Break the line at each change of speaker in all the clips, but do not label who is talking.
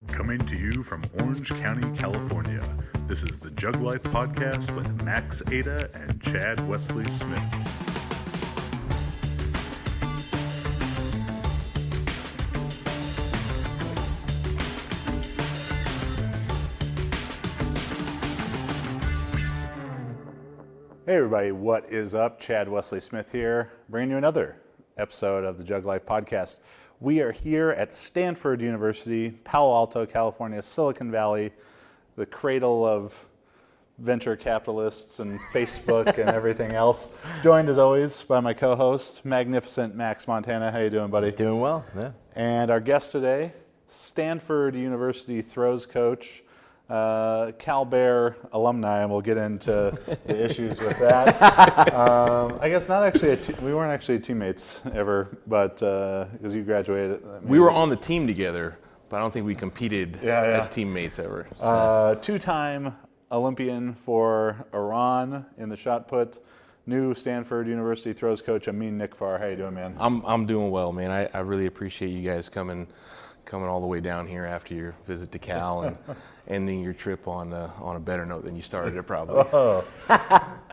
Coming to you from Orange County, California, this is the Jug Life Podcast with Max Ada and Chad Wesley Smith. Hey everybody, what is up? Chad Wesley Smith here, bringing you another episode of the Jug Life Podcast. We are here at Stanford University, Palo Alto, California, Silicon Valley, the cradle of venture capitalists and Facebook and everything else. Joined as always by my co-host, magnificent Max Montana. How you doing, buddy?
Doing well, yeah.
And our guest today, Stanford University Throws Coach, Cal Bear alumni, and we'll get into the issues with that. I guess not actually. We weren't actually teammates ever, but because you graduated,
We were on the team together, but I don't think we competed as teammates ever. So.
Two-time Olympian for Iran in the shot put. New Stanford University Throws Coach Amin Nikfar. How you doing, man?
I'm doing well, man. I really appreciate you guys coming all the way down here after your visit to Cal and ending your trip on a better note than you started it probably.
Oh.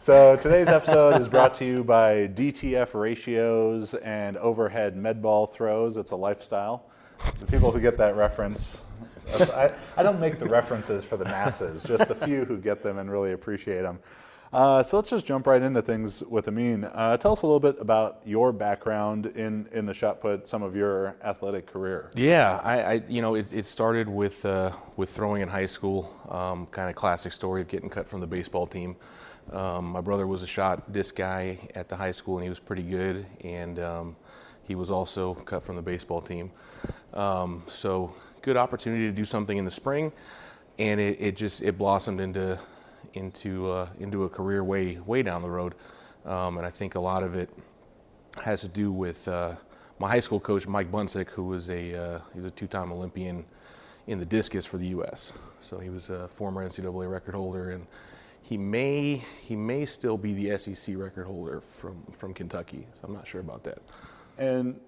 So today's episode is brought to you by DTF ratios and overhead med ball throws. It's a lifestyle. The people who get that reference, I don't make the references for the masses, just the few who get them and really appreciate them. So let's just jump right into things with Amin. Tell us a little bit about your background in the shot put, some of your athletic career.
Yeah, it started with throwing in high school. Kind of classic story of getting cut from the baseball team. My brother was a shot disc guy at the high school, and he was pretty good. And he was also cut from the baseball team. So good opportunity to do something in the spring, and it blossomed into a career way down the road, and I think a lot of it has to do with my high school coach Mike Bunsick, who was he was a two-time Olympian in the discus for the U.S. So he was a former NCAA record holder, and he may still be the SEC record holder from Kentucky. So I'm not sure about that.
And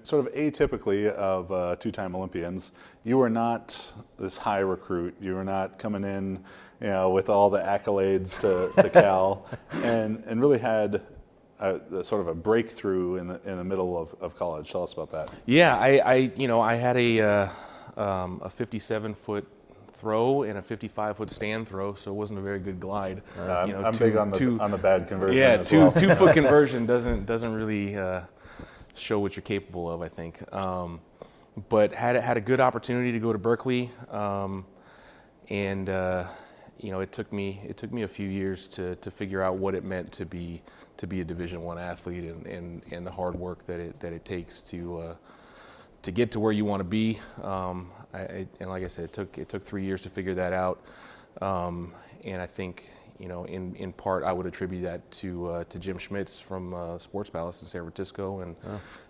sort of atypically of two-time Olympians, you were not this high recruit. You were not coming in, with all the accolades to Cal, and really had sort of a breakthrough in the middle of college. Tell us about that.
Yeah, I had a 57-foot throw and a 55-foot stand throw, so it wasn't a very good glide.
I'm big on the bad conversion.
Yeah,
as well.
2-foot conversion doesn't really show what you're capable of, I think. But had a good opportunity to go to Berkeley, and it took me a few years to figure out what it meant to be a Division I athlete and the hard work that it takes to get to where you want to be. And like I said, it took 3 years to figure that out. And I think in part I would attribute that to Jim Schmitz from Sports Palace in San Francisco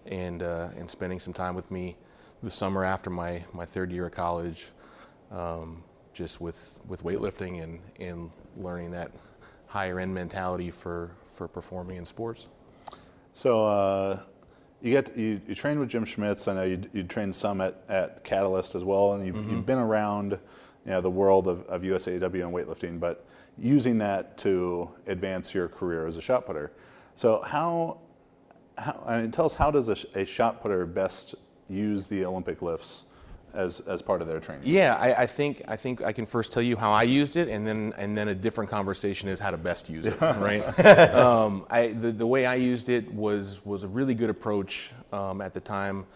and spending some time with me the summer after my third year of college. Just with weightlifting and learning that higher end mentality for performing in sports.
So you trained with Jim Schmitz. I know you trained some at Catalyst as well, and you've been around the world of USAW and weightlifting, but using that to advance your career as a shot putter. So tell us, how does a shot putter best use the Olympic lifts as part of their training?
Yeah, I think I can first tell you how I used it, and then a different conversation is how to best use it, right? The way I used it was a really good approach at the time.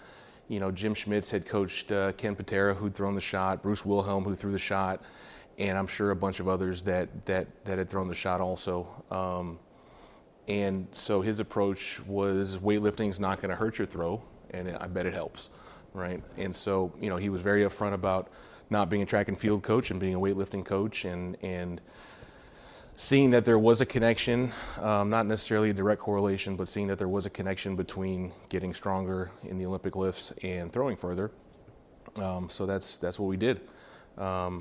Jim Schmitz had coached Ken Patera, who'd thrown the shot, Bruce Wilhelm, who threw the shot, and I'm sure a bunch of others that had thrown the shot also. And so his approach was, weightlifting's not going to hurt your throw, and I bet it helps. Right, and so he was very upfront about not being a track and field coach and being a weightlifting coach, and seeing that there was a connection, not necessarily a direct correlation, but seeing that there was a connection between getting stronger in the Olympic lifts and throwing further. So that's what we did. Like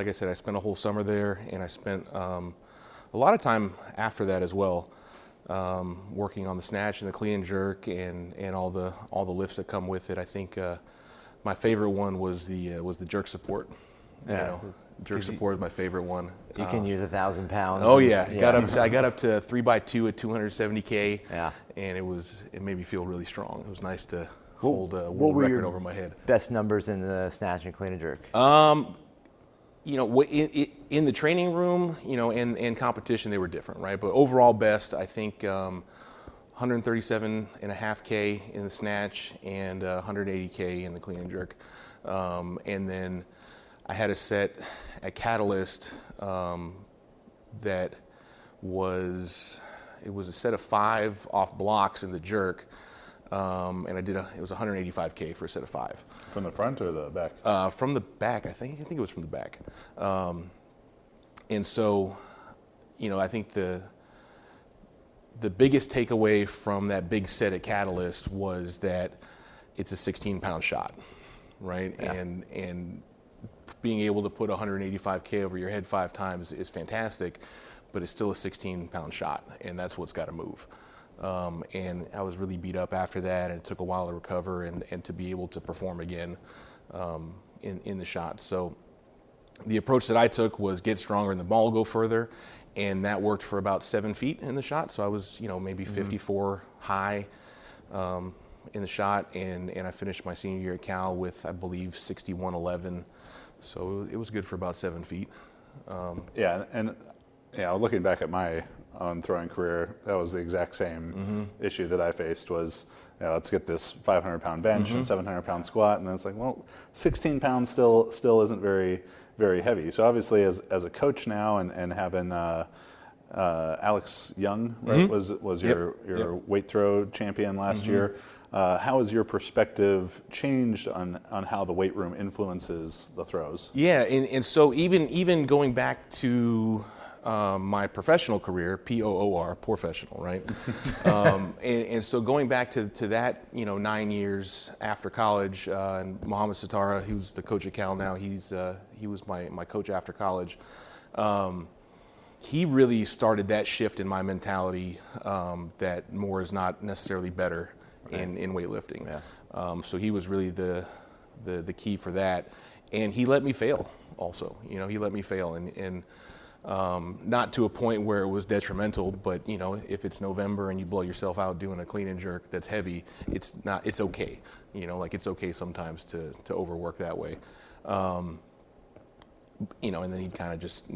I said, I spent a whole summer there, and I spent a lot of time after that as well. Working on the snatch and the clean and jerk and all the lifts that come with it. I think my favorite one was the jerk support.
Yeah.
You know, jerk support is my favorite one.
You can use 1,000 pounds.
Oh yeah, I got up to 3x2 at 270K.
Yeah.
And it made me feel really strong. It was nice to hold a world record over my head.
Best numbers in the snatch and clean and jerk?
You know, in the training room, you know, and competition, they were different, right? But overall best, I think 137.5K in the snatch and 180K in the clean and jerk. And then I had a set at Catalyst that was a set of 5 off blocks in the jerk, and it was 185K for a set of 5.
From the front or the back?
From the back, I think it was from the back. And so, you know, I think the biggest takeaway from that big set at Catalyst was that it's a 16-pound shot, right?
Yeah.
And being able to put 185K over your head 5 times is fantastic, but it's still a 16-pound shot, and that's what's got to move. And I was really beat up after that, and it took a while to recover and to be able to perform again in the shot. So the approach that I took was get stronger and the ball go further, and that worked for about 7 feet in the shot. So I was, you know, maybe 54 high in the shot, and I finished my senior year at Cal with, I believe, 61.11. So it was good for about 7 feet.
Looking back at my own throwing career, that was the exact same issue that I faced was, let's get this 500-pound bench and 700-pound squat, and then it's like, well, 16 pounds still isn't very, very heavy. So obviously as a coach now and having Alex Young, right, was your weight throw champion last year, how has your perspective changed on how the weight room influences the throws?
Yeah, and so even going back to my professional career, POOR, professional, right? and so going back to that, you know, 9 years after college, and Mohammed Satara, who's the coach at Cal now, he was my coach after college. He really started that shift in my mentality that more is not necessarily better in weightlifting.
Yeah.
So he was really the key for that, and he let me fail. Also, you know, he let me fail, and not to a point where it was detrimental, but you know, if it's November and you blow yourself out doing a clean and jerk that's heavy, it's okay. You know, like it's okay sometimes to overwork that way. You know, and then he'd kind of just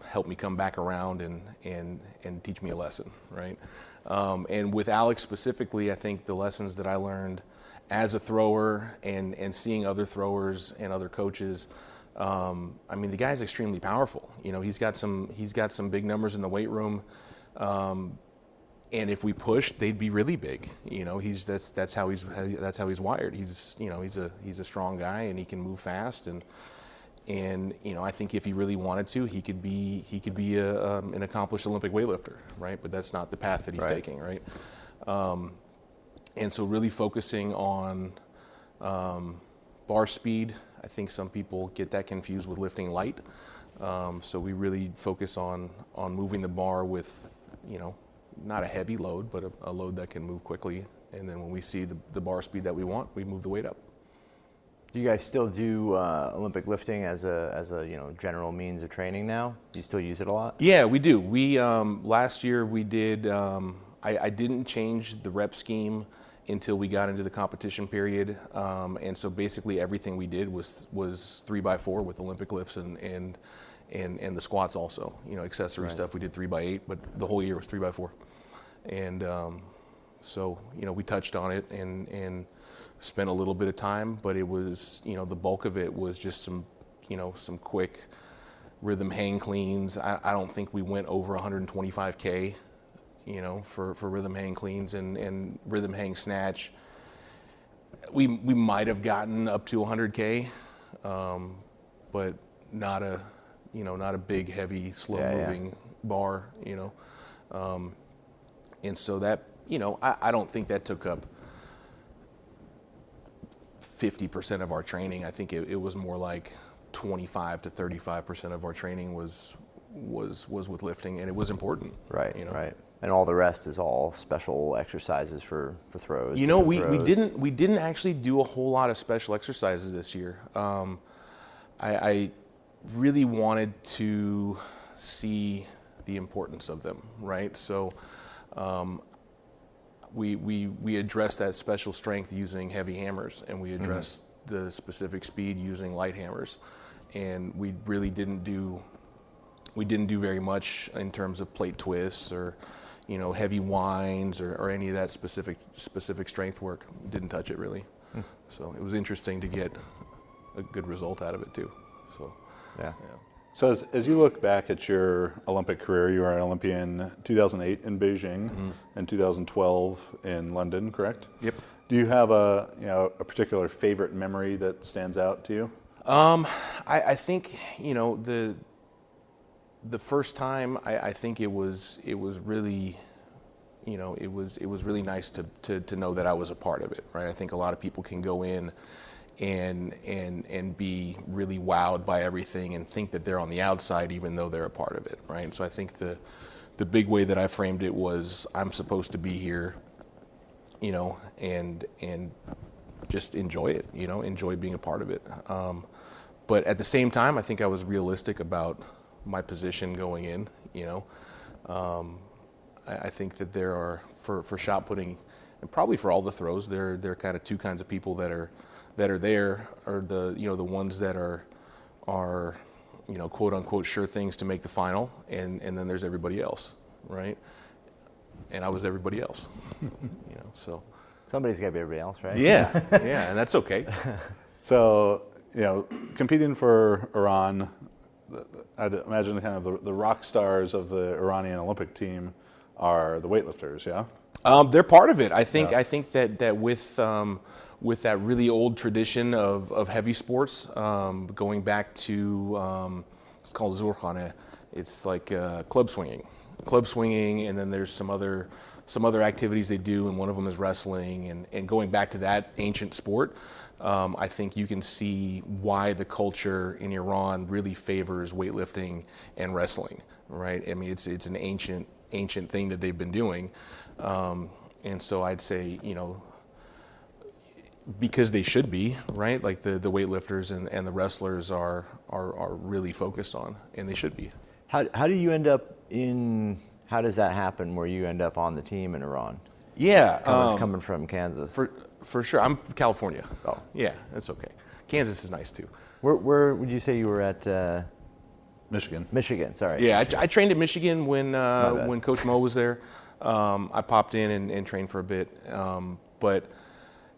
help me come back around and teach me a lesson, right? And with Alex specifically, I think the lessons that I learned as a thrower and seeing other throwers and other coaches, I mean, the guy's extremely powerful. You know, he's got some big numbers in the weight room, and if we pushed, they'd be really big. You know, that's how he's wired. He's a strong guy, and he can move fast, and you know, I think if he really wanted to, he could be an accomplished Olympic weightlifter, right? But that's not the path that he's taking, right? And so really focusing on bar speed. I think some people get that confused with lifting light. So we really focus on moving the bar with, you know, not a heavy load, but a load that can move quickly. And then when we see the bar speed that we want, we move the weight up.
Do you guys still do Olympic lifting as a you know, general means of training now? Do you still use it a lot?
Yeah, we do. We last year we did. I didn't change the rep scheme until we got into the competition period, and so basically everything we did was 3x4 with Olympic lifts and the squats also. You know, accessory stuff we did 3x8, but the whole year was 3x4, and so you know, we touched on it and spent a little bit of time, but it was, you know, the bulk of it was just some quick rhythm hang cleans. I don't think we went over 125K. You know, for rhythm hang cleans and rhythm hang snatch. We might have gotten up to 100K, but not a big, heavy, slow moving bar, you know. And so that, you know, I don't think that took up 50% of our training. I think it was more like 25 to 35% of our training was with lifting, and it was important.
Right,
you know?
right. and all the rest is all special exercises for throws.
You know, we
throws.
we didn't actually do a whole lot of special exercises this year. I really wanted to see the importance of them, right? So we addressed that special strength using heavy hammers, and we addressed the specific speed using light hammers, and we really didn't do very much in terms of plate twists or heavy winds or any of that specific strength work. Didn't touch it really. So it was interesting to get a good result out of it too. So
Yeah.
So as you look back at your Olympic career, you were an Olympian 2008 in Beijing and 2012 in London, correct?
Yep.
Do you have a particular favorite memory that stands out to you?
I think the first time I think it was really it was really nice to know that I was a part of it, right? I think a lot of people can go in and be really wowed by everything and think that they're on the outside even though they're a part of it, right? So I think the big way that I framed it was I'm supposed to be here, and just enjoy it, enjoy being a part of it. But at the same time, I think I was realistic about my position going in. I think that there are for shot putting, and probably for all the throws, there are kind of two kinds of people that are there, are the ones that are quote unquote sure things to make the final, and then there's everybody else, right? And I was everybody else, so.
Somebody's got to be everybody else, right?
Yeah, and that's okay.
So, competing for Iran, I'd imagine kind of the rock stars of the Iranian Olympic team are the weightlifters, yeah?
They're part of it. I think
Yeah.
I think that with that really old tradition of heavy sports, going back to it's called Zurkhane. It's like club swinging, and then there's some other activities they do, and one of them is wrestling. And going back to that ancient sport, I think you can see why the culture in Iran really favors weightlifting and wrestling, right? I mean, it's an ancient thing that they've been doing, and so I'd say because they should be, right? Like the weightlifters and the wrestlers are really focused on, and they should be.
How do you end up in? How does that happen where you end up on the team in Iran?
Yeah,
Coming from Kansas.
for sure. I'm from California.
Oh.
Yeah, that's okay. Kansas is nice too.
Where would you say you were at?
Michigan.
Michigan. Sorry.
Yeah, I trained at Michigan
bad.
when Coach Mo was there. I popped in and trained for a bit. But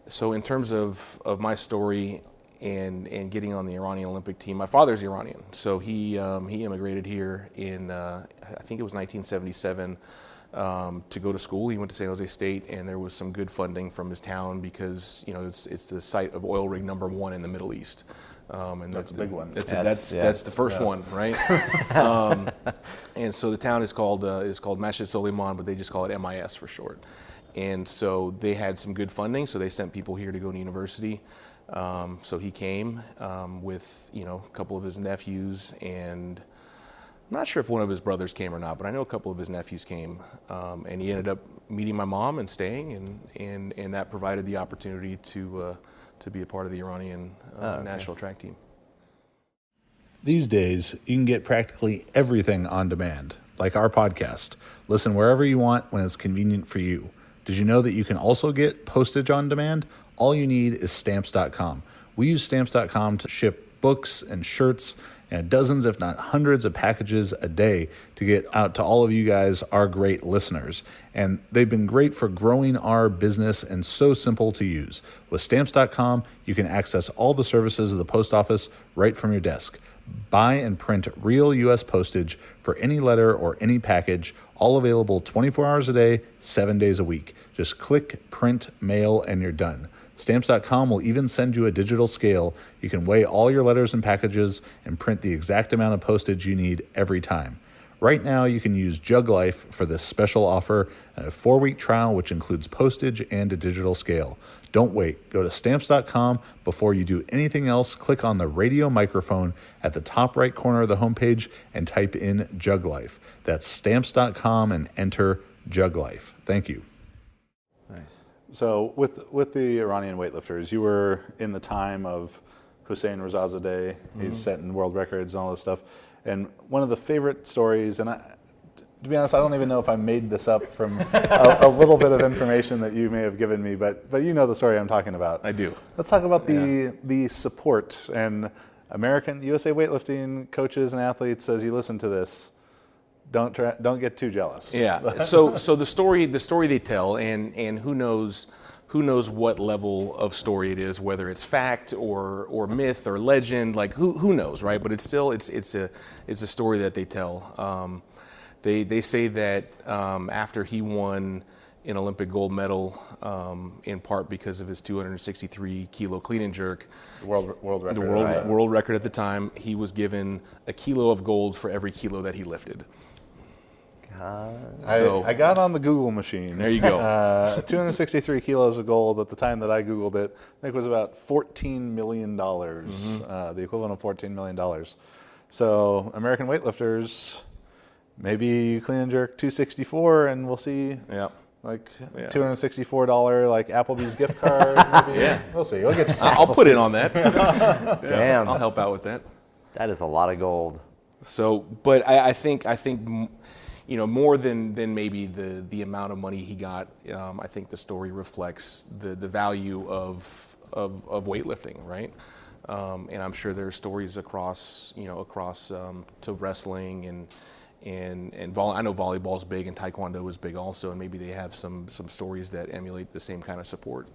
so in terms of my story and getting on the Iranian Olympic team, my father's Iranian, so he immigrated here in I think it was 1977 to go to school. He went to San Jose State, and there was some good funding from his town because it's the site of oil rig number 1 in the Middle East. And
That's a big one.
That's the first
Yeah.
one, right? And so the town is called Masjid Soliman, but they just call it MIS for short. And so they had some good funding, so they sent people here to go to university. So he came with a couple of his nephews, and I'm not sure if one of his brothers came or not, but I know a couple of his nephews came, and he ended up meeting my mom and staying, and that provided the opportunity to be a part of the Iranian national track team.
These days, you can get practically everything on demand, like our podcast. Listen wherever you want when it's convenient for you. Did you know that you can also get postage on demand? All you need is Stamps.com. We use Stamps.com to ship books and shirts and dozens, if not hundreds, of packages a day to get out to all of you guys, our great listeners. And they've been great for growing our business and so simple to use. With Stamps.com, you can access all the services of the post office right from your desk. Buy and print real U.S. postage for any letter or any package, all available 24 hours a day, 7 days a week. Just click, print, mail, and you're done. Stamps.com will even send you a digital scale. You can weigh all your letters and packages and print the exact amount of postage you need every time. Right now, you can use Jug Life for this special offer and a 4-week trial, which includes postage and a digital scale. Don't wait. Go to Stamps.com. Before you do anything else, click on the radio microphone at the top right corner of the homepage and type in Jug Life. That's Stamps.com and enter Jug Life. Thank you.
Nice.
So with the Iranian weightlifters, you were in the time of Hussein Rezazadeh. He's setting world records and all this stuff. And one of the favorite stories, and to be honest, I don't even know if I made this up from a little bit of information that you may have given me, but you know the story I'm talking about.
I do.
Let's talk about the support and American USA weightlifting coaches and athletes. As you listen to this, don't get too jealous.
Yeah. So the story they tell, and who knows what level of story it is, whether it's fact or myth or legend, like who knows, right? But it's a story that they tell. They say that after he won an Olympic gold medal, in part because of his 263 kilo clean and jerk,
The world record.
world record at the time, he was given a kilo of gold for every kilo that he lifted.
I got on the Google machine.
There you go.
263 kilos of gold at the time that I Googled it, I think it was about $14 million, the equivalent of $14 million. So American weightlifters, maybe clean and jerk 264 and we'll see like $264 like Applebee's gift card. Maybe. We'll see. We'll get you some.
I'll put in on that.
Damn.
I'll help out with that.
That is a lot of gold.
So, but I think more than maybe the amount of money he got, I think the story reflects the value of weightlifting, right? And I'm sure there are stories across to wrestling and I know volleyball's big and taekwondo is big also, and maybe they have some stories that emulate the same kind of support,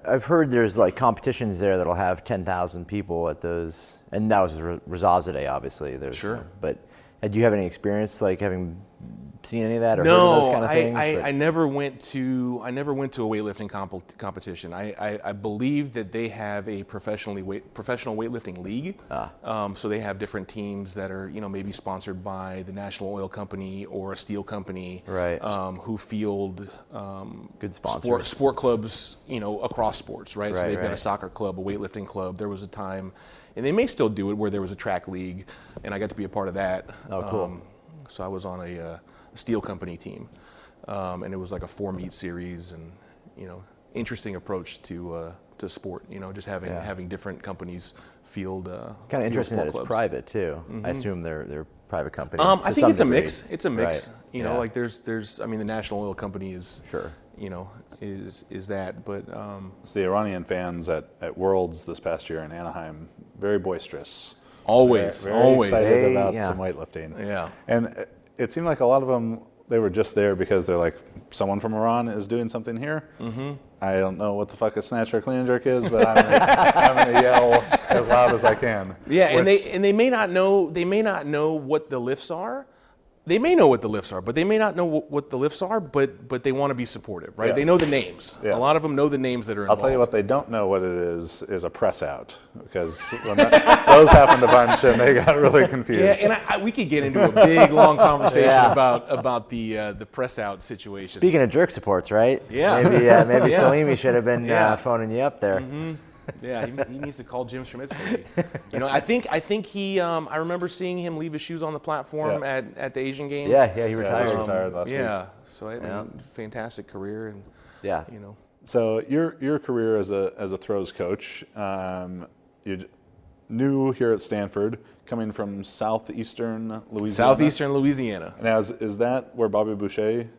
I've heard there's like competitions there that'll have 10,000 people at those, and that was Rezazadeh, obviously.
Sure.
But do you have any experience like having seen any of that or heard of those kind of things?
I never went to a weightlifting competition. I believe that they have a professional weightlifting league. So they have different teams that are maybe sponsored by the National Oil Company or a steel company,
right?
Who field
good sponsors.
Sport clubs, across sports, right? So
Right,
they've got a
right.
soccer club, a weightlifting club. There was a time, and they may still do it, where there was a track league, and I got to be a part of that.
Oh, cool.
So I was on a steel company team, and it was like a 4-meet series, and interesting approach to sport. Just having different companies field.
Kind of interesting that it's
clubs.
private too. I assume they're private companies.
I
to
think
some
it's a
degree.
mix. It's a mix.
Right.
Like there's the National Oil Company is
Sure.
Is that, but
So the Iranian fans at Worlds this past year in Anaheim, very boisterous.
always
Very excited about
Yeah.
some weightlifting.
Yeah.
And it seemed like a lot of them, they were just there because they're like, someone from Iran is doing something here. Mm-hmm. I don't know what the fuck a snatch or clean and jerk is, but I'm gonna yell as loud as I can.
Yeah, and they may not know what the lifts are. They may know what the lifts are, but they may not know what the lifts are, but they want to be supportive, right?
Yes.
They know the names.
Yes.
A lot of them know the names that are
I'll
involved.
tell you what they don't know what it is a press out, because when those happened a bunch and they got really confused.
Yeah, and we could get into a big, long conversation about the press out situation.
Speaking of jerk supports, right?
Yeah.
Maybe
Yeah.
Salimi should have been
Yeah.
phoning you up there.
Mm-hmm. Yeah, he needs to call Jim Schmitz maybe. I think he. I remember seeing him leave his shoes on the platform at the Asian Games.
Yeah, he
Yeah,
retired.
he retired last week.
Yeah, so I mean, fantastic career, and
Yeah.
So your career as a throws coach, you new here at Stanford, coming from southeastern Louisiana.
Southeastern Louisiana.
Now is that where Bobby Boucher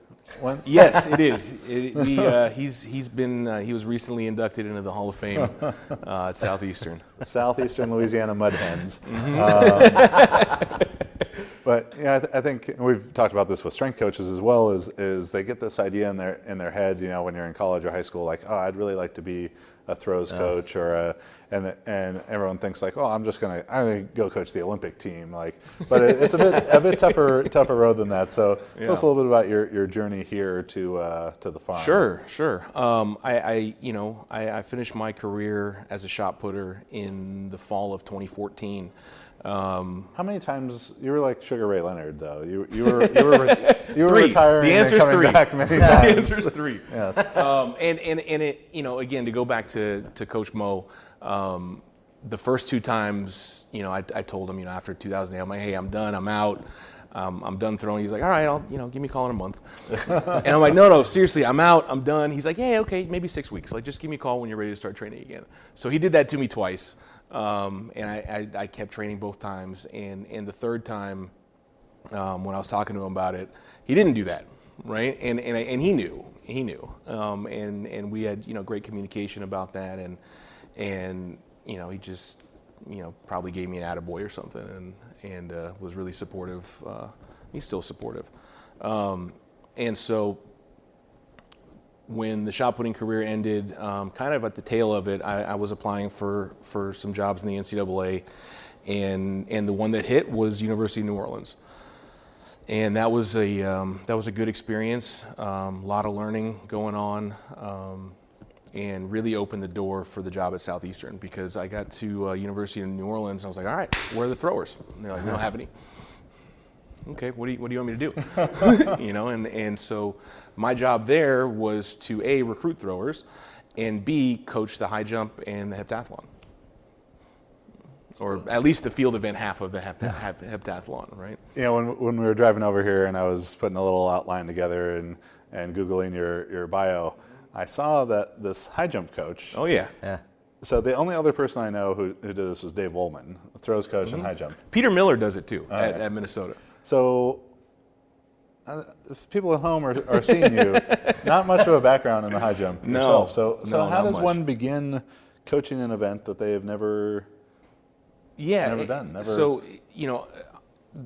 went?
Yes, it is. He was recently inducted into the Hall of Fame at Southeastern.
Southeastern Louisiana Mud Hens. But I think we've talked about this with strength coaches as well. Is they get this idea in their head, when you're in college or high school, like, oh, I'd really like to be a throws coach, or and everyone thinks like, oh, I'm gonna go coach the Olympic team, like. But it's a bit tougher road than that. So tell us a little bit about your journey here to the farm.
Sure. I finished my career as a shot putter in the fall of 2014.
How many times you were like Sugar Ray Leonard though? You were retiring.
The answer's
and coming
three.
back many times.
The answer's 3.
Yes.
And it, again, to go back to Coach Mo, the first 2 times, I told him, after 2008, I'm like, hey, I'm done, I'm out. I'm done throwing. He's like, all right, give me a call in a month. And I'm like, no, seriously, I'm out, I'm done. He's like, yeah, okay, maybe 6 weeks. Like, just give me a call when you're ready to start training again. So he did that to me twice, and I kept training both times. And the third time, when I was talking to him about it, he didn't do that, right? And he knew, and we had great communication about that, and he just probably gave me an attaboy or something, and was really supportive. He's still supportive. And so when the shot putting career ended, kind of at the tail of it, I was applying for some jobs in the NCAA, and the one that hit was University of New Orleans. And that was a good experience, a lot of learning going on, and really opened the door for the job at Southeastern, because I got to University of New Orleans and I was like, all right, where are the throwers? And they're like, we don't have any. Okay, what do you want me to do? And so my job there was to A, recruit throwers, and B, coach the high jump and the heptathlon. Or at least the field event half of the heptathlon, right?
When we were driving over here and I was putting a little outline together and Googling your bio, I saw that this high jump coach.
Oh, yeah.
So the only other person I know who did this was Dave Woolman, throws coach and high jump.
Peter Miller does it too at Minnesota.
So if people at home are seeing you, not much of a background in the high jump yourself. So how does one begin coaching an event that they have never done?
So,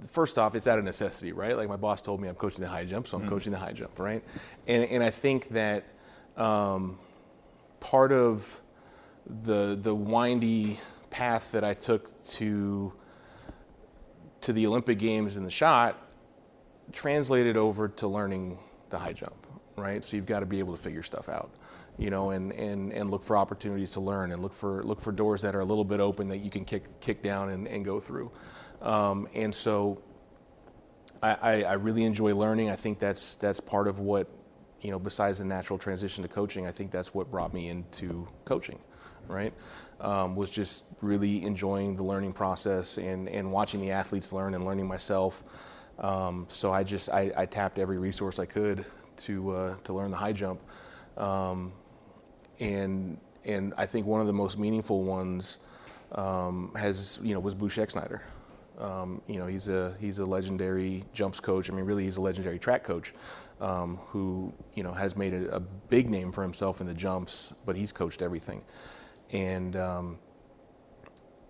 first off, it's out of necessity, right? Like my boss told me I'm coaching the high jump, so I'm coaching the high jump, right? And I think that part of the windy path that I took to the Olympic Games in the shot translated over to learning the high jump, right? So you've got to be able to figure stuff out, and look for opportunities to learn, and look for doors that are a little bit open that you can kick down and go through. And so I really enjoy learning. I think that's part of what, besides the natural transition to coaching, I think that's what brought me into coaching, right? Was just really enjoying the learning process and watching the athletes learn and learning myself. So I tapped every resource I could to learn the high jump. And I think one of the most meaningful ones was Bush Exsnyder. He's a legendary jumps coach. I mean, really, he's a legendary track coach who has made a big name for himself in the jumps, but he's coached everything. And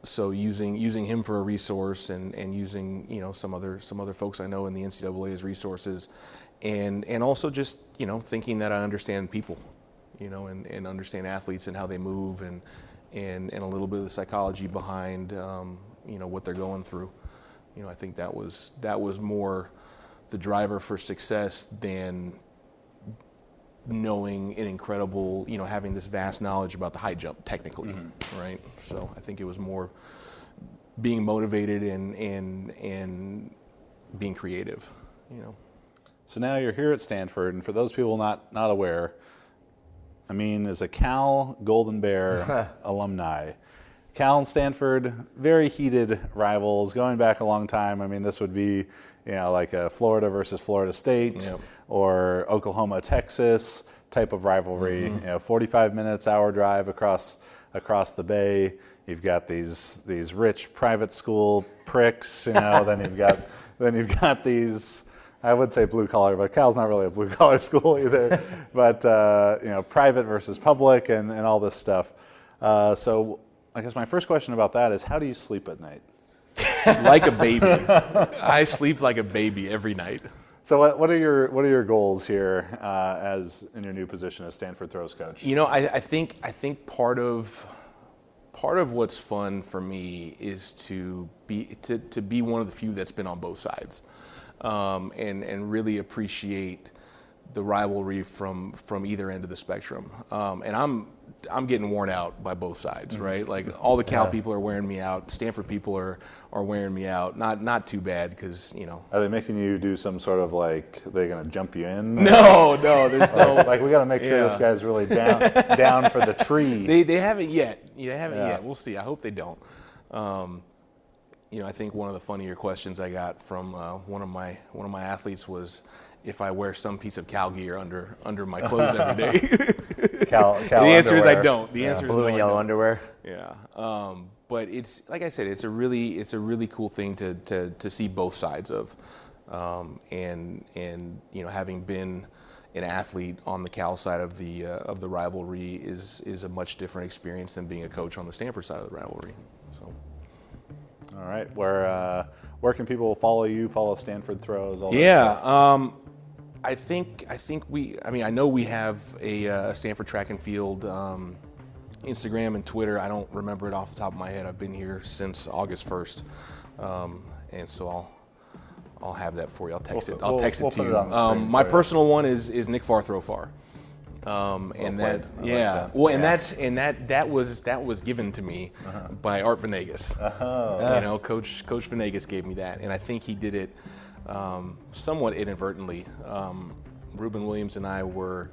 so using him for a resource, and using some other folks I know in the NCAA as resources, and also just thinking that I understand people, and understand athletes and how they move, and a little bit of the psychology behind what they're going through. I think that was more the driver for success than knowing an incredible, having this vast knowledge about the high jump technically, right? So I think it was more being motivated and being creative,
So now you're here at Stanford, and for those people not aware, Amin is a Cal Golden Bear alumni. Cal and Stanford, very heated rivals, going back a long time. I mean, this would be, like a Florida versus Florida State, or Oklahoma, Texas type of rivalry. 45 minutes, hour drive across the bay. You've got these rich private school pricks, then you've got these, I would say blue collar, but Cal's not really a blue collar school either. But private versus public, and all this stuff. So I guess my first question about that is, how do you sleep at night?
Like a baby. I sleep like a baby every night.
So what are your goals here as in your new position as Stanford Throws Coach?
I think part of what's fun for me is to be one of the few that's been on both sides, and really appreciate the rivalry from either end of the spectrum. And I'm getting worn out by both sides, right? Like all the Cal people are wearing me out. Stanford people are wearing me out. Not too bad, because
Are they making you do some sort of they're gonna jump you in?
No, there's no.
Like we got to make sure this guy's really down for the tree.
They haven't yet. They haven't yet. We'll see. I hope they don't. I think one of the funnier questions I got from one of my athletes was if I wear some piece of cow gear under my clothes every day.
Cow
the answer is I
underwear.
don't. The answer is
Blue
no,
and
I
yellow
don't.
underwear.
Yeah. But it's like I said, it's a really cool thing to see both sides of, and having been an athlete on the Cal side of the rivalry is a much different experience than being a coach on the Stanford side of the rivalry. So.
All right. Where can people follow you? Follow Stanford Throws? All that stuff?
Yeah. I think I know we have a Stanford Track and Field Instagram and Twitter. I don't remember it off the top of my head. I've been here since August 1st, and so I'll have that for you. I'll text it. I'll text it to
put
you.
it on the screen
My
for you.
personal one is Nikfar Throw Far. And
played.
that,
I like
yeah,
that.
well,
Yeah.
and that was given to me by Art Venegas. Coach Venegas gave me that, and I think he did it somewhat inadvertently. Ruben Williams and I were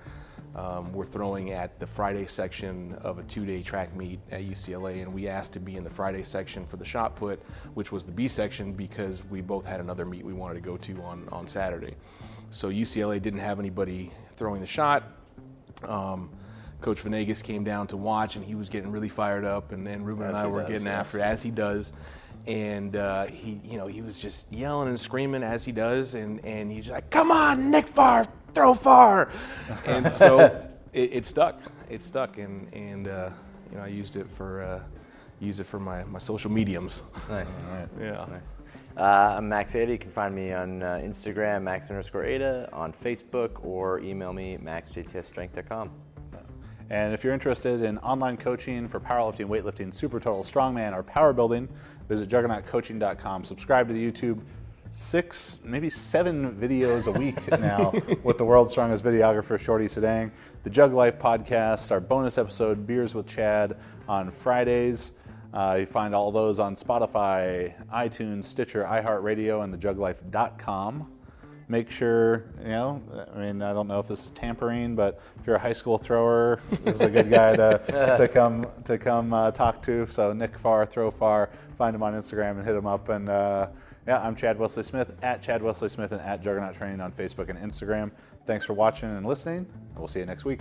throwing at the Friday section of a 2-day track meet at UCLA, and we asked to be in the Friday section for the shot put, which was the B section, because we both had another meet we wanted to go to on Saturday. So UCLA didn't have anybody throwing the shot. Coach Venegas came down to watch, and he was getting really fired up, and then Ruben and I were getting after it, as he does. And he was just yelling and screaming as he does, and he's like, "Come on, Nikfar, throw far!" And so it stuck. It stuck, and I used it for my social mediums.
Nice.
All right.
Yeah.
Nice. I'm Max Ada. You can find me on Instagram, Max_Ada, on Facebook, or email me, maxjtsstrength.com.
And if you're interested in online coaching for powerlifting, weightlifting, super total, strongman, or power building, visit juggernautcoaching.com. Subscribe to the YouTube. 6, maybe 7 videos a week now with the world's strongest videographer, Shorty Sedang. The Jug Life podcast, our bonus episode, Beers with Chad, on Fridays. You find all those on Spotify, iTunes, Stitcher, iHeartRadio, and thejuglife.com. Make sure, I don't know if this is tampering, but if you're a high school thrower, this is a good guy to come talk to. So Nikfar, Throw Far, find him on Instagram and hit him up. And I'm Chad Wesley Smith, at Chad Wesley Smith, and at Juggernaut Training on Facebook and Instagram. Thanks for watching and listening. We'll see you next week.